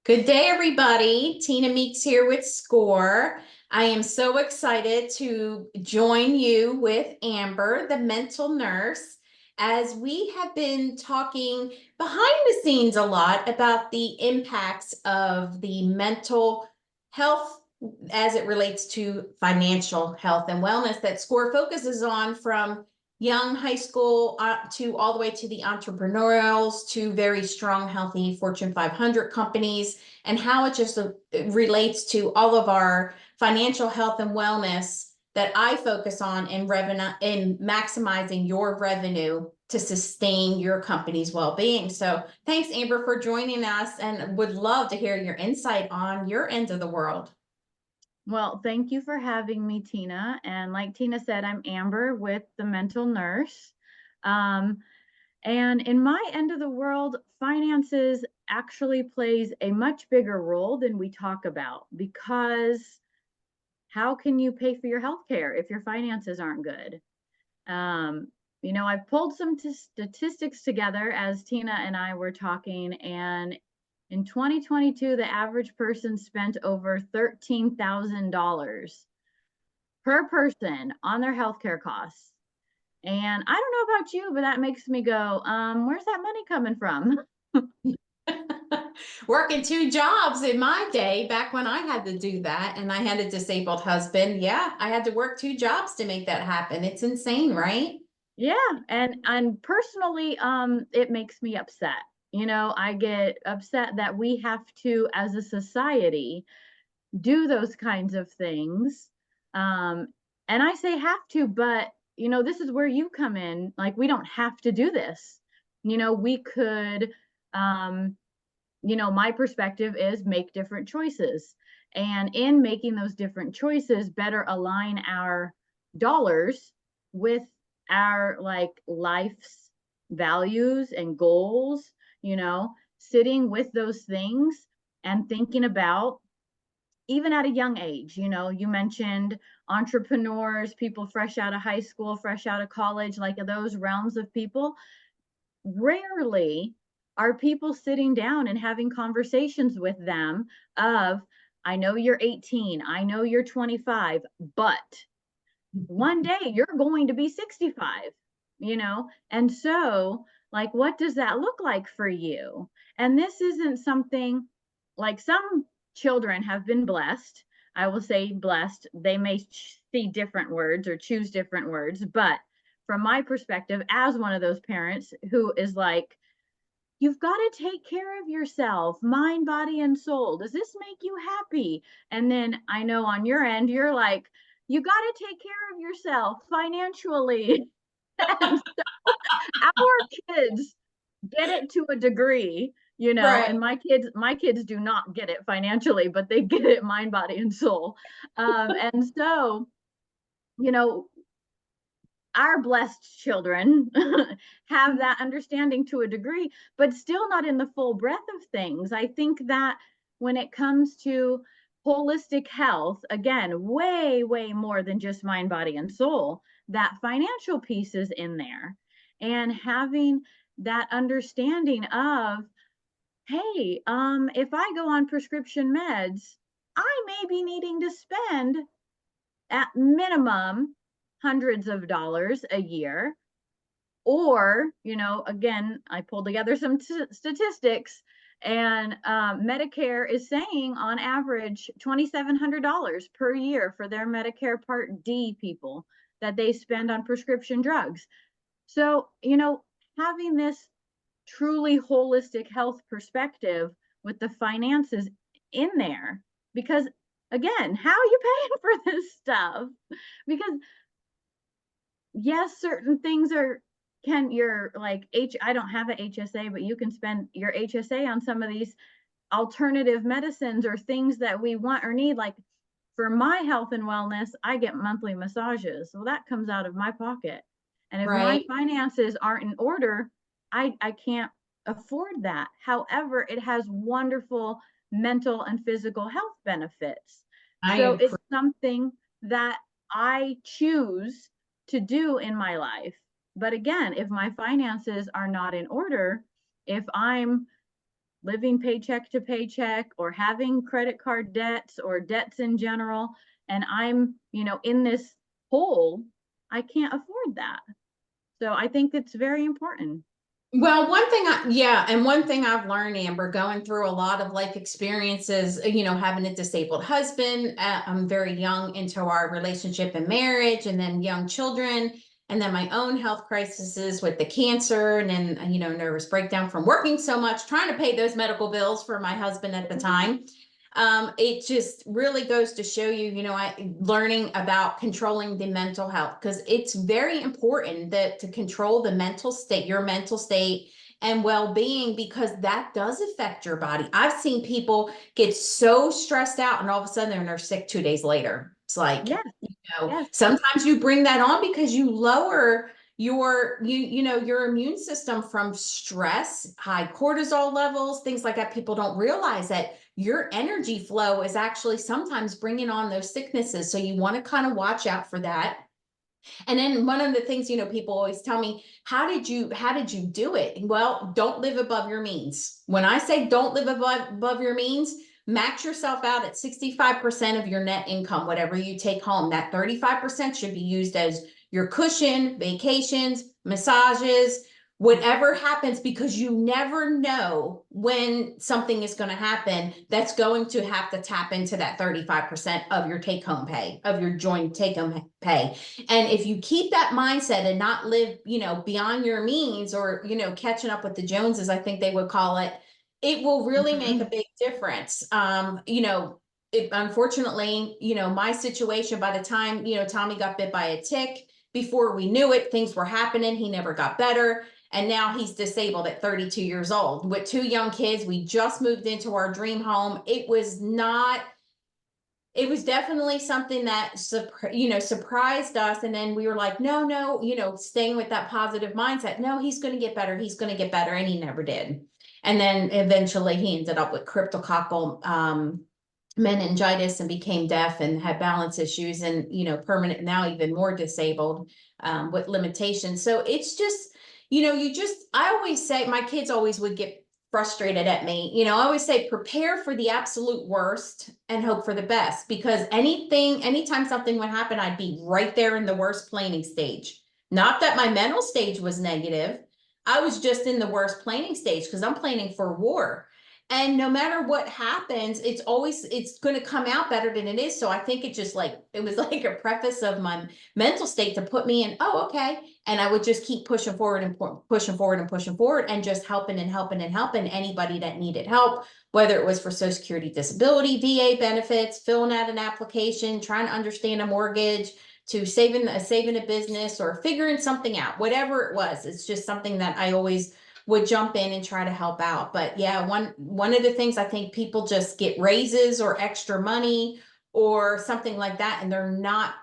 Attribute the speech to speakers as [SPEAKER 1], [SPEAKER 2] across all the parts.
[SPEAKER 1] Good day, everybody. Tina Meeks here with SCORE. I am so excited to join you with Amber, the mental nurse, as we have been talking behind the scenes a lot about the impacts of the mental health as it relates to financial health and wellness that SCORE focuses on, from young high school to all the way to the entrepreneurials to very strong, healthy Fortune 500 companies, and how it just relates to all of our financial health and wellness that I focus on in revenue, in maximizing your revenue to sustain your company's well-being. So thanks, Amber, for joining us, and would love to hear your insight on your end of the world.
[SPEAKER 2] Well, thank you for having me, Tina. And like Tina said, I'm Amber with the Mental Nurse. And in my end of the world, finances actually plays a much bigger role than we talk about, because how can you pay for your health care if your finances aren't good? I've pulled some statistics together as Tina and I were talking, and in 2022, the average person spent over $13,000 per person on their healthcare costs. And I don't know about you, but that makes me go, where's that money coming from?
[SPEAKER 1] Working two jobs in my day, back when I had to do that, and I had a disabled husband. Yeah, I had to work two jobs to make that happen. It's insane, right?
[SPEAKER 2] Yeah, and personally, it makes me upset. I get upset that we have to, as a society, do those kinds of things. And I say have to, but this is where you come in. Like, we don't have to do this. We could, my perspective is make different choices. And in making those different choices, better align our dollars with our life's values and goals, sitting with those things and thinking about, even at a young age. You mentioned entrepreneurs, people fresh out of high school, fresh out of college, like those realms of people. Rarely are people sitting down and having conversations with them of, I know you're 18, I know you're 25, but one day you're going to be 65, And so, what does that look like for you? And this isn't something, like, some children have been blessed. I will say blessed. They may see different words or choose different words, but from my perspective, as one of those parents who is like, you've got to take care of yourself, mind, body, and soul. Does this make you happy? And then I know on your end, you're like, you got to take care of yourself financially. And so our kids get it to a degree,
[SPEAKER 1] Right.
[SPEAKER 2] and my kids do not get it financially, but they get it mind, body, and soul. And so, you know, our blessed children have that understanding to a degree, but still not in the full breadth of things. I think that when it comes to holistic health, again, way, way more than just mind, body, and soul, that financial piece is in there. And having that understanding of, hey, if I go on prescription meds, I may be needing to spend at minimum hundreds of dollars a year. Or, again, I pulled together some statistics, and Medicare is saying on average $2,700 per year for their Medicare Part D people that they spend on prescription drugs. So, having this truly holistic health perspective with the finances in there, because again, how are you paying for this stuff? Because yes, certain things you're like, I don't have an HSA, but you can spend your HSA on some of these alternative medicines or things that we want or need. Like, for my health and wellness, I get monthly massages. So that comes out of my pocket. And if my
[SPEAKER 1] Right.
[SPEAKER 2] finances aren't in order, I can't afford that. However, it has wonderful mental and physical health benefits.
[SPEAKER 1] I
[SPEAKER 2] So
[SPEAKER 1] agree.
[SPEAKER 2] it's something that I choose to do in my life. But again, if my finances are not in order, if I'm living paycheck to paycheck or having credit card debts or debts in general, and I'm, in this hole, I can't afford that. So I think it's very important.
[SPEAKER 1] Well, and one thing I've learned, Amber, going through a lot of life experiences, having a disabled husband, I'm very young into our relationship and marriage, and then young children, and then my own health crises with the cancer, and then, nervous breakdown from working so much, trying to pay those medical bills for my husband at the time. It just really goes to show you, learning about controlling the mental health, because it's very important that to control the mental state, your mental state and well-being, because that does affect your body. I've seen people get so stressed out and all of a sudden they're sick 2 days later. It's like,
[SPEAKER 2] Yes, yes.
[SPEAKER 1] sometimes you bring that on because you lower your immune system from stress, high cortisol levels, things like that. People don't realize that your energy flow is actually sometimes bringing on those sicknesses, so you want to kind of watch out for that. And then one of the things, people always tell me, how did you do it? Well, don't live above your means. When I say don't live above your means, max yourself out at 65% of your net income, whatever you take home. That 35% should be used as your cushion, vacations, massages, whatever happens, because you never know when something is going to happen that's going to have to tap into that 35% of your take home pay, of your joint take home pay. And if you keep that mindset and not live, beyond your means, or, catching up with the Joneses, I think they would call it, it will really make a
[SPEAKER 2] Mhm.
[SPEAKER 1] big difference. Unfortunately, my situation, by the time, Tommy got bit by a tick, before we knew it, things were happening. He never got better. And now he's disabled at 32 years old with 2 young kids. We just moved into our dream home. It was definitely something that surprised us, and then we were like, no, staying with that positive mindset. No, he's going to get better, he's going to get better, and he never did. And then eventually he ended up with cryptococcal meningitis and became deaf and had balance issues, and permanent, now even more disabled, with limitations. So it's just, I always say, my kids always would get frustrated at me. I always say, prepare for the absolute worst and hope for the best, because anytime something would happen, I'd be right there in the worst planning stage. Not that my mental stage was negative. I was just in the worst planning stage, because I'm planning for war. And no matter what happens, it's going to come out better than it is. So I think it was like a preface of my mental state to put me in, oh, okay. And I would just keep pushing forward and pushing forward and pushing forward, and just helping and helping and helping anybody that needed help, whether it was for Social Security, disability, VA benefits, filling out an application, trying to understand a mortgage, to saving a business, or figuring something out, whatever it was. It's just something that I always would jump in and try to help out. But yeah, one of the things, I think people just get raises or extra money or something like that, and they're not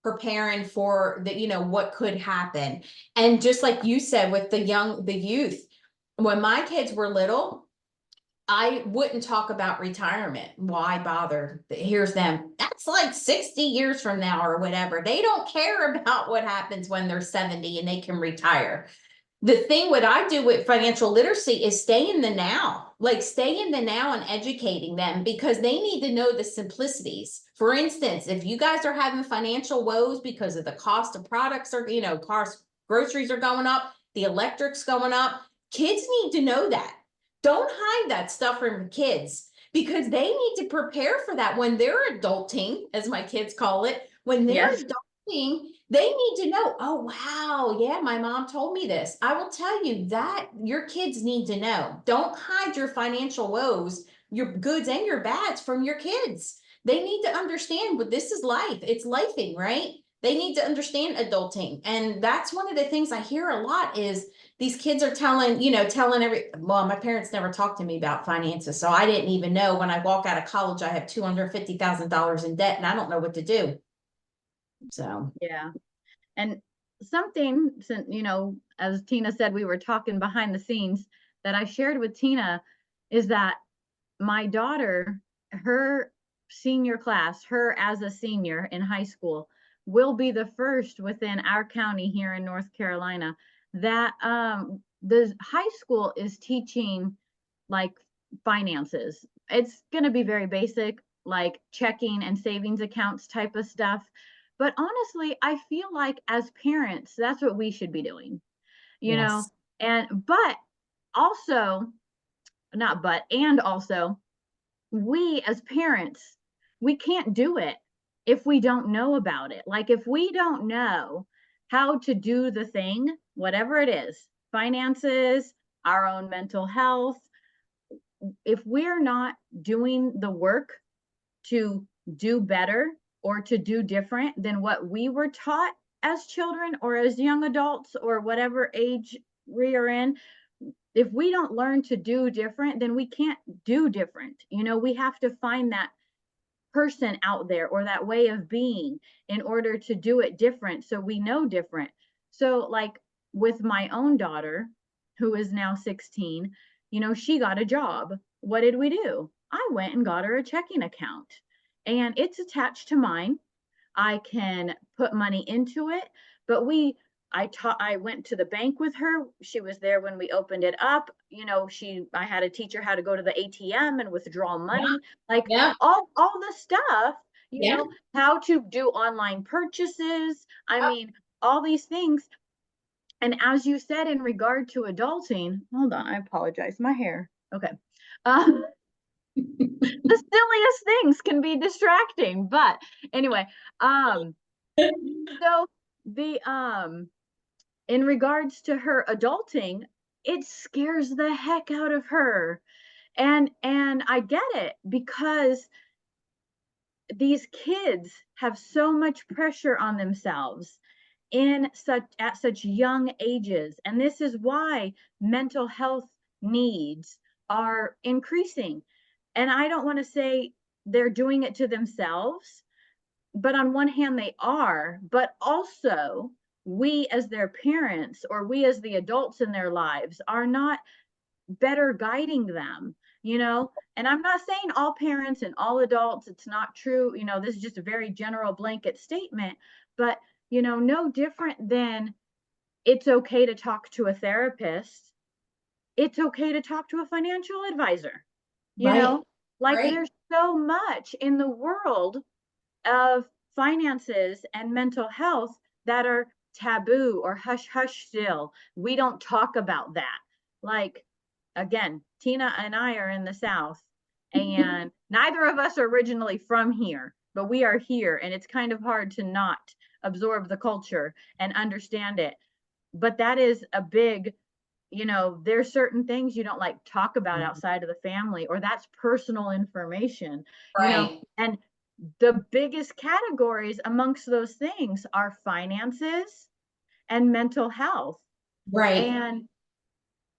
[SPEAKER 1] preparing for what could happen. And just like you said, with the youth, when my kids were little, I wouldn't talk about retirement. Why bother? Here's them. That's like 60 years from now or whatever. They don't care about what happens when they're 70 and they can retire. The thing, what I do with financial literacy, is stay in the now, stay in the now and educating them, because they need to know the simplicities. For instance, if you guys are having financial woes because of the cost of products, or, groceries are going up, the electric's going up, kids need to know that. Don't hide that stuff from kids, because they need to prepare for that when they're adulting, as my kids call it. When they're
[SPEAKER 2] Yes.
[SPEAKER 1] adulting, they need to know, oh, wow, yeah, my mom told me this. I will tell you that your kids need to know. Don't hide your financial woes, your goods and your bads, from your kids. They need to understand, but this is life. It's lifing, right? They need to understand adulting. And that's one of the things I hear a lot, is these kids are well, my parents never talked to me about finances. So I didn't even know, when I walk out of college, I have $250,000 in debt and I don't know what to do. So
[SPEAKER 2] Yeah. And something, since, as Tina said, we were talking behind the scenes, that I shared with Tina, is that my daughter, her senior class, her as a senior in high school, will be the first within our county here in North Carolina that the high school is teaching like finances. It's going to be very basic, like checking and savings accounts type of stuff. But honestly, I feel like as parents, that's what we should be doing, you know,
[SPEAKER 1] Yes.
[SPEAKER 2] but also, not but, and also, we as parents, we can't do it if we don't know about it. Like if we don't know how to do the thing, whatever it is, finances, our own mental health, if we're not doing the work to do better or to do different than what we were taught as children or as young adults or whatever age we are in, if we don't learn to do different, then we can't do different. You know, we have to find that person out there or that way of being in order to do it different so we know different. So like with my own daughter who is now 16, you know, she got a job. What did we do? I went and got her a checking account and it's attached to mine. I can put money into it, but I went to the bank with her. She was there when we opened it up. You know, I had to teach her how to go to the ATM and withdraw
[SPEAKER 1] Yeah.
[SPEAKER 2] money, like
[SPEAKER 1] Yeah.
[SPEAKER 2] all the stuff, you
[SPEAKER 1] Yeah.
[SPEAKER 2] know, how to do online purchases. I mean, all these things. And as you said in regard to adulting, hold on, I apologize, my hair. Okay. Um, the silliest things can be distracting, but anyway, um, so the in regards to her adulting, it scares the heck out of her. And I get it because these kids have so much pressure on themselves at such young ages, and this is why mental health needs are increasing. And I don't want to say they're doing it to themselves, but on one hand they are, but also we as their parents or we as the adults in their lives are not better guiding them, you know. And I'm not saying all parents and all adults, it's not true, you know, this is just a very general blanket statement, but you know, no different than it's okay to talk to a therapist, it's okay to talk to a financial advisor, you
[SPEAKER 1] Right.
[SPEAKER 2] know, like
[SPEAKER 1] Right.
[SPEAKER 2] there's so much in the world of finances and mental health that are taboo or hush hush still. We don't talk about that. Like, again, Tina and I are in the South, and neither of us are originally from here, but we are here, and it's kind of hard to not absorb the culture and understand it. But that is a big, you know, there's certain things you don't like talk about outside of the family, or that's personal information, you know.
[SPEAKER 1] Right.
[SPEAKER 2] And the biggest categories amongst those things are finances and mental health.
[SPEAKER 1] Right.
[SPEAKER 2] And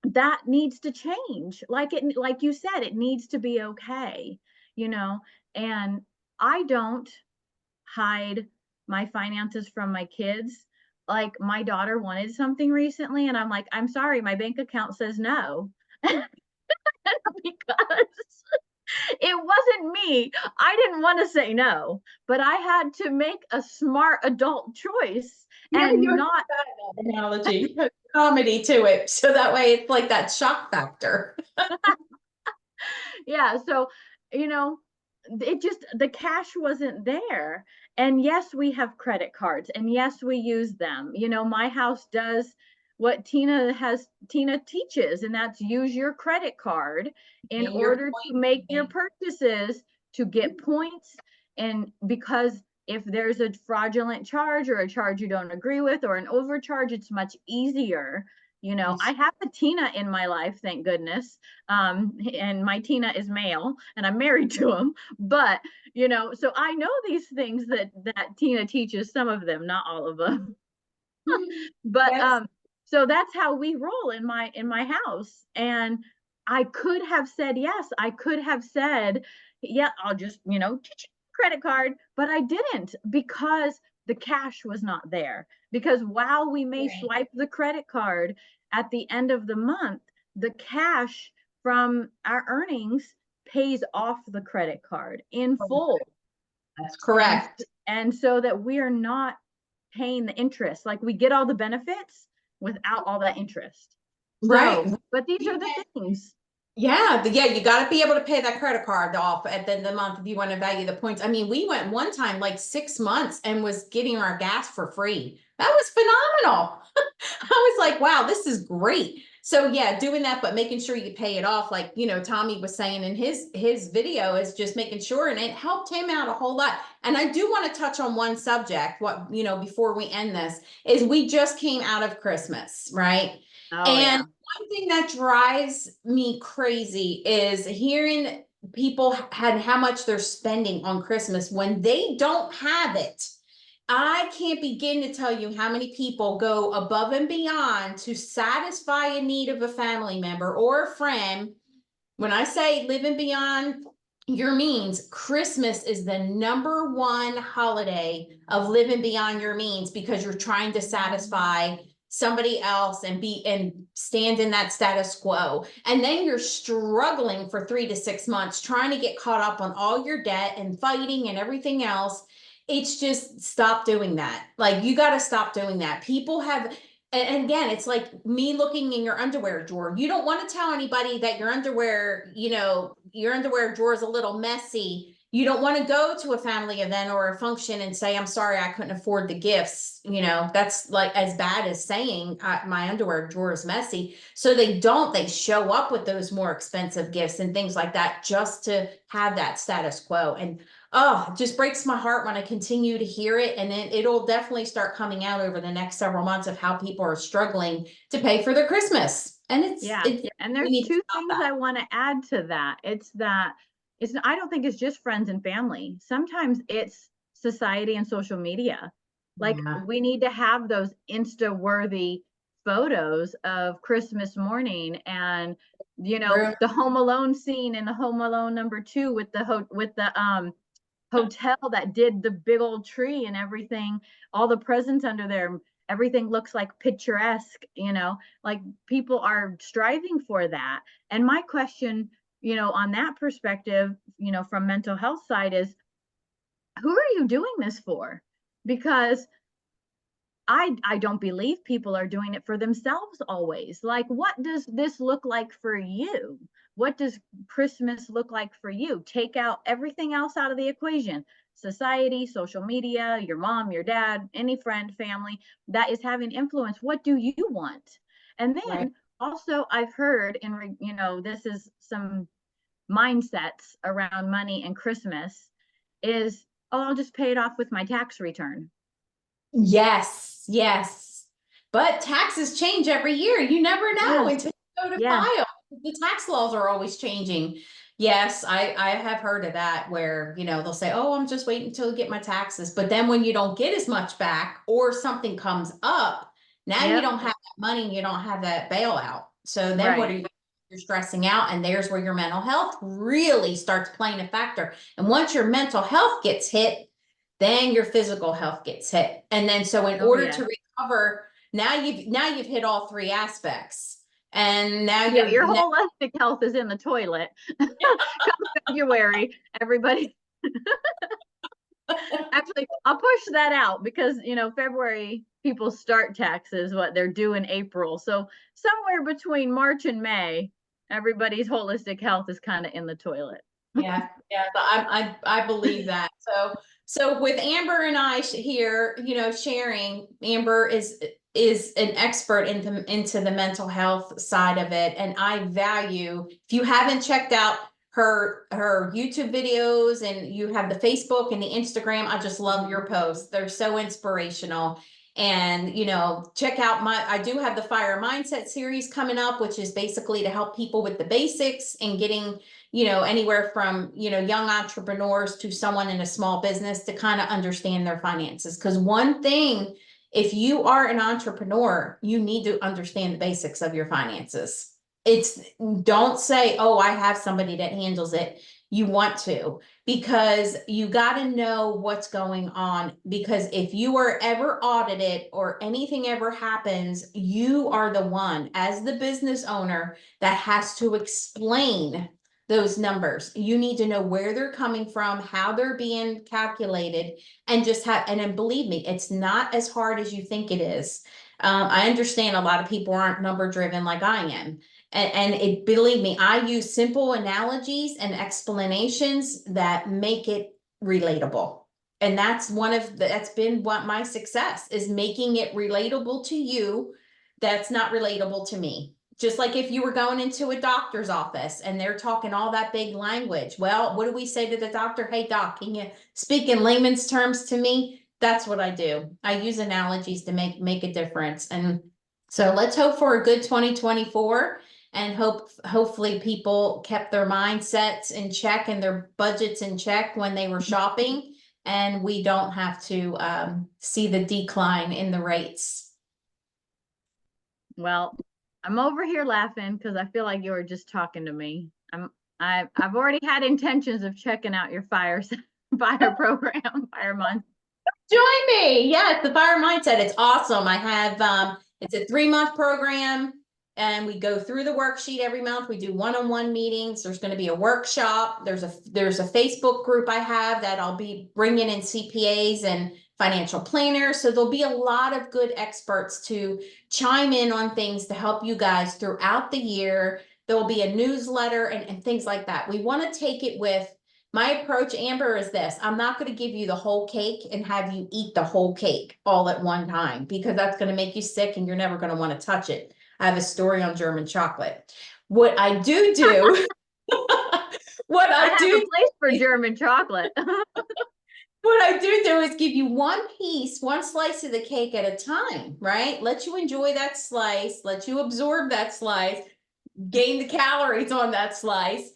[SPEAKER 2] that needs to change. Like you said, it needs to be okay, you know. And I don't hide my finances from my kids. Like my daughter wanted something recently and I'm like, I'm sorry, my bank account says no. Because it wasn't me. I didn't want to say no, but I had to make a smart adult choice
[SPEAKER 1] Yeah, you
[SPEAKER 2] and
[SPEAKER 1] have
[SPEAKER 2] not.
[SPEAKER 1] that analogy, comedy to it. So that way it's like that shock factor.
[SPEAKER 2] Yeah, so you know, it just, the cash wasn't there. And yes, we have credit cards and yes, we use them. You know, my house does what Tina teaches, and that's use your credit card in
[SPEAKER 1] And your
[SPEAKER 2] order to
[SPEAKER 1] point
[SPEAKER 2] make your
[SPEAKER 1] being,
[SPEAKER 2] purchases, to get points. And because if there's a fraudulent charge or a charge you don't agree with or an overcharge, it's much easier. You know, I
[SPEAKER 1] yes,
[SPEAKER 2] have a Tina in my life, thank goodness. And my Tina is male and I'm married to him, but you know, so I know these things that Tina teaches, some of them, not all of them. But
[SPEAKER 1] yes,
[SPEAKER 2] so that's how we roll in my house. And I could have said yes, I could have said yeah, I'll just, you know, credit card, but I didn't because the cash was not there. Because while we may
[SPEAKER 1] right.
[SPEAKER 2] swipe the credit card at the end of the month, the cash from our earnings pays off the credit card in full.
[SPEAKER 1] That's
[SPEAKER 2] and
[SPEAKER 1] correct.
[SPEAKER 2] and so that we are not paying the interest, like we get all the benefits without all that interest.
[SPEAKER 1] Right.
[SPEAKER 2] So but these
[SPEAKER 1] We
[SPEAKER 2] are the
[SPEAKER 1] pay,
[SPEAKER 2] things.
[SPEAKER 1] Yeah, yeah, you got to be able to pay that credit card off at the end of the month if you want to value the points. I mean, we went one time like 6 months and was getting our gas for free. That was phenomenal. I was like, wow, this is great. So yeah, doing that, but making sure you pay it off, like Tommy was saying in his video, is just making sure, and it helped him out a whole lot. And I do want to touch on one subject, before we end this, is we just came out of Christmas, right?
[SPEAKER 2] Oh
[SPEAKER 1] And
[SPEAKER 2] yeah.
[SPEAKER 1] one thing that drives me crazy is hearing people had how much they're spending on Christmas when they don't have it. I can't begin to tell you how many people go above and beyond to satisfy a need of a family member or a friend. When I say living beyond your means, Christmas is the number one holiday of living beyond your means because you're trying to satisfy somebody else and stand in that status quo. And then you're struggling for 3 to 6 months trying to get caught up on all your debt and fighting and everything else. It's just, stop doing that. Like, you got to stop doing that. People have, and again, it's like me looking in your underwear drawer. You don't want to tell anybody that your underwear drawer is a little messy. You don't want to go to a family event or a function and say, I'm sorry, I couldn't afford the gifts. That's like as bad as saying my underwear drawer is messy. So they show up with those more expensive gifts and things like that just to have that status quo. And oh, it just breaks my heart when I continue to hear it. And then it'll definitely start coming out over the next several months of how people are struggling to pay for their Christmas. And
[SPEAKER 2] Yeah. And
[SPEAKER 1] we
[SPEAKER 2] there's
[SPEAKER 1] need to
[SPEAKER 2] two
[SPEAKER 1] stop
[SPEAKER 2] things
[SPEAKER 1] that.
[SPEAKER 2] I want to add to that. It's that I don't think it's just friends and family. Sometimes it's society and social media. Like,
[SPEAKER 1] Yeah.
[SPEAKER 2] we need to have those Insta worthy photos of Christmas morning, and
[SPEAKER 1] True.
[SPEAKER 2] the Home Alone scene in the Home Alone #2 with the hotel that did the big old tree and everything, all the presents under there, everything looks like picturesque, like people are striving for that. And my question, on that perspective, from mental health side is, who are you doing this for? Because I don't believe people are doing it for themselves always. Like, what does this look like for you? What does Christmas look like for you? Take out everything else out of the equation. Society, social media, your mom, your dad, any friend, family that is having influence. What do you want? And
[SPEAKER 1] Right.
[SPEAKER 2] then also, I've heard, this is some mindsets around money and Christmas is, oh, I'll just pay it off with my tax return.
[SPEAKER 1] Yes, yes. But taxes change every year. You never know
[SPEAKER 2] Yes,
[SPEAKER 1] until you go to
[SPEAKER 2] yes,
[SPEAKER 1] file. The tax laws are always changing. Yes, I have heard of that where, they'll say, oh, I'm just waiting until I get my taxes. But then when you don't get as much back or something comes up, now you
[SPEAKER 2] yep,
[SPEAKER 1] don't have that money and you don't have that bailout. So then what
[SPEAKER 2] right.
[SPEAKER 1] are you? You're stressing out, and there's where your mental health really starts playing a factor. And once your mental health gets hit, then your physical health gets hit. And then so in
[SPEAKER 2] Oh,
[SPEAKER 1] order
[SPEAKER 2] yes.
[SPEAKER 1] to recover, now you've hit all three aspects. And now
[SPEAKER 2] Yeah,
[SPEAKER 1] you're
[SPEAKER 2] your
[SPEAKER 1] now,
[SPEAKER 2] holistic health is in the toilet. Come February, everybody. Actually, I'll push that out because, February people start taxes, what they're due in April. So somewhere between March and May, everybody's holistic health is kind of in the toilet.
[SPEAKER 1] yeah, yeah, I believe that. So with Amber and I here, sharing, Amber is an expert into the mental health side of it. And I value, if you haven't checked out her YouTube videos and you have the Facebook and the Instagram, I just love your posts. They're so inspirational. And check out I do have the Fire Mindset series coming up, which is basically to help people with the basics and getting anywhere from, young entrepreneurs to someone in a small business to kind of understand their finances. Because one thing, if you are an entrepreneur, you need to understand the basics of your finances. Don't say, oh, I have somebody that handles it. You want to, because you got to know what's going on. Because if you are ever audited or anything ever happens, you are the one, as the business owner, that has to explain those numbers. You need to know where they're coming from, how they're being calculated, and then believe me, it's not as hard as you think it is. I understand a lot of people aren't number driven like I am. And it, believe me, I use simple analogies and explanations that make it relatable. And that's that's been what my success is, making it relatable to you. That's not relatable to me. Just like if you were going into a doctor's office and they're talking all that big language. Well, what do we say to the doctor? Hey, doc, can you speak in layman's terms to me? That's what I do. I use analogies to make a difference. And so let's hope for a good 2024, and hopefully people kept their mindsets in check and their budgets in check when they were shopping, and we don't have to see the decline in the rates.
[SPEAKER 2] Well, I'm over here laughing because I feel like you were just talking to me. I've already had intentions of checking out your fire program, fire month.
[SPEAKER 1] Join me. Yes, the fire mindset. It's awesome. I have it's a 3-month program, and we go through the worksheet every month. We do one-on-one meetings. There's going to be a workshop. There's a Facebook group I have that I'll be bringing in CPAs and financial planners. So there'll be a lot of good experts to chime in on things to help you guys throughout the year. There will be a newsletter and things like that. We want to take it with, my approach, Amber, is this. I'm not going to give you the whole cake and have you eat the whole cake all at one time, because that's going to make you sick and you're never going to want to touch it. I have a story on German chocolate. What I do what I
[SPEAKER 2] have
[SPEAKER 1] do,
[SPEAKER 2] a place for German chocolate.
[SPEAKER 1] what I do is give you one slice of the cake at a time, right? Let you enjoy that slice, let you absorb that slice, gain the calories on that slice,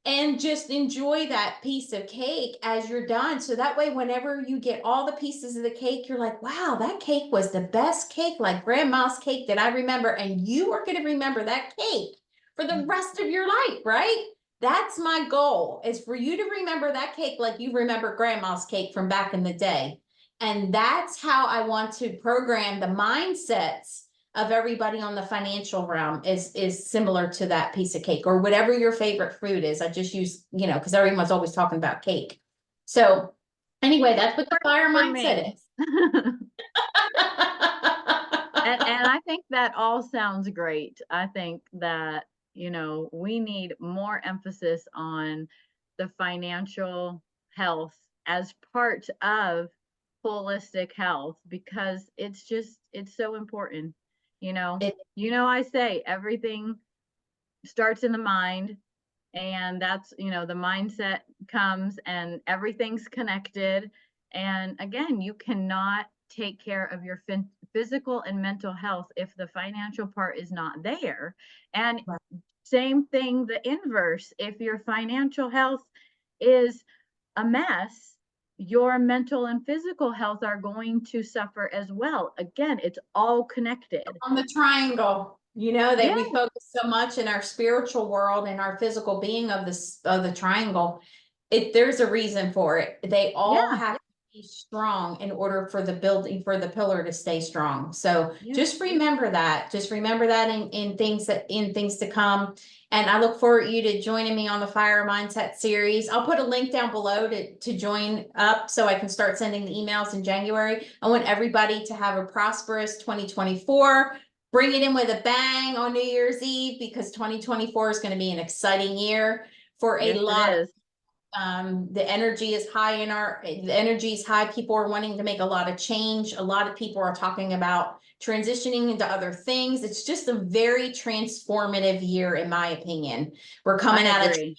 [SPEAKER 1] and just enjoy that piece of cake as you're done. So that way, whenever you get all the pieces of the cake, you're like, wow, that cake was the best cake, like grandma's cake that I remember. And you are going to remember that cake for the rest of your life, right? That's my goal, is for you to remember that cake like you remember grandma's cake from back in the day. And that's how I want to program the mindsets of everybody on the financial realm, is similar to that piece of cake, or whatever your favorite food is. I just use, because everyone's always talking about cake. So anyway, that's what the fire mindset is.
[SPEAKER 2] And I think that all sounds great. I think that, we need more emphasis on the financial health as part of holistic health, because it's so important. I say everything starts in the mind, and that's, the mindset comes and everything's connected. And again, you cannot take care of your physical and mental health if the financial part is not there. And
[SPEAKER 1] Right.
[SPEAKER 2] Same thing, the inverse. If your financial health is a mess, your mental and physical health are going to suffer as well. Again, it's all connected.
[SPEAKER 1] On the triangle, that
[SPEAKER 2] Yeah.
[SPEAKER 1] we focus so much in our spiritual world and our physical being of the triangle. There's a reason for it. They all
[SPEAKER 2] Yeah.
[SPEAKER 1] have to be strong in order for the building, for the pillar to stay strong. So
[SPEAKER 2] Yeah.
[SPEAKER 1] just remember that. Just remember that in things to come. And I look forward to you joining me on the Fire Mindset series. I'll put a link down below to join up so I can start sending the emails in January. I want everybody to have a prosperous 2024. Bring it in with a bang on New Year's Eve, because 2024 is going to be an exciting year for a lot of the energy is high the energy is high. People are wanting to make a lot of change. A lot of people are talking about transitioning into other things. It's just a very transformative year, in my opinion. We're coming out of a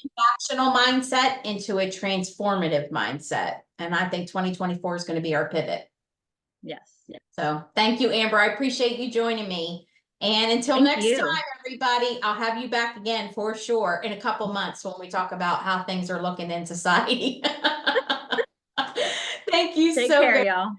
[SPEAKER 1] transactional mindset into a transformative mindset. And I think 2024 is going to be our pivot.
[SPEAKER 2] Yes.
[SPEAKER 1] So thank you, Amber. I appreciate you joining me. And until next time, everybody, I'll have you back again for sure in a couple months when we talk about how things are looking in society. Thank you
[SPEAKER 2] Take
[SPEAKER 1] so
[SPEAKER 2] care,
[SPEAKER 1] very
[SPEAKER 2] y'all.